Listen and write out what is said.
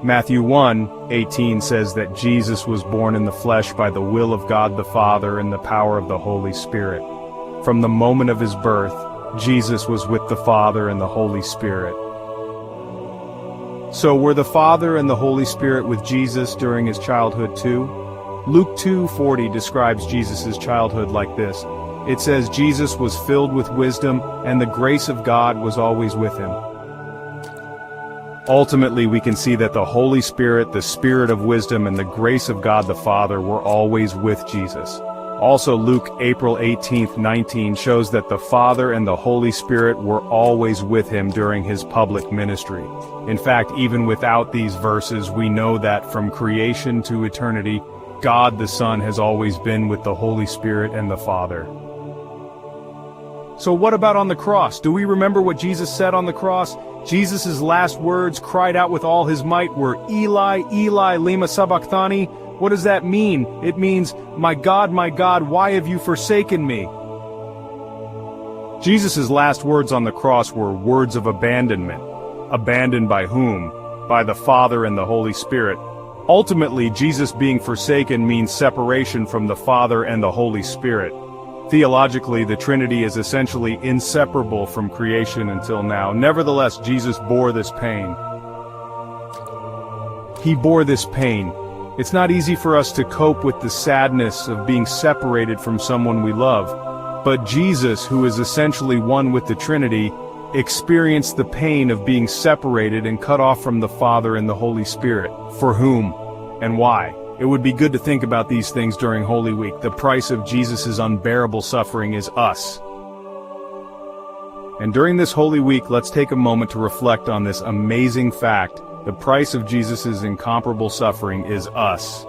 Matthew 1:18 says that Jesus was born in the flesh by the will of God the Father and the power of the Holy Spirit. From the moment of his birth, Jesus was with the Father and the Holy Spirit. So were the Father and the Holy Spirit with Jesus during his childhood too? Luke 2:40 describes Jesus' childhood like this. It says Jesus was filled with wisdom, and the grace of God was always with him. Ultimately, we can see that the Holy Spirit, the Spirit of wisdom, and the grace of God the Father were always with Jesus. Also, Luke April 18:19 shows that the Father and the Holy Spirit were always with him during his public ministry. In fact, even without these verses, we know that from creation to eternity, God the Son has always been with the Holy Spirit and the Father. So what about on the cross? Do we remember what Jesus said on the cross? Jesus' last words, cried out with all his might, were, "Eli, Eli, lema sabachthani." What does that mean? It means, my God, why have you forsaken me?" Jesus' last words on the cross were words of abandonment. Abandoned by whom? By the Father and the Holy Spirit. Ultimately, Jesus being forsaken means separation from the Father and the Holy Spirit. Theologically, the Trinity is essentially inseparable from creation until now. Nevertheless, Jesus bore this pain. He bore this pain. It's not easy for us to cope with the sadness of being separated from someone we love. But Jesus, who is essentially one with the Trinity, experienced the pain of being separated and cut off from the Father and the Holy Spirit. For whom and why? It would be good to think about these things during Holy Week. The price of Jesus' unbearable suffering is us. And during this Holy Week, let's take a moment to reflect on this amazing fact. The price of Jesus' incomparable suffering is us.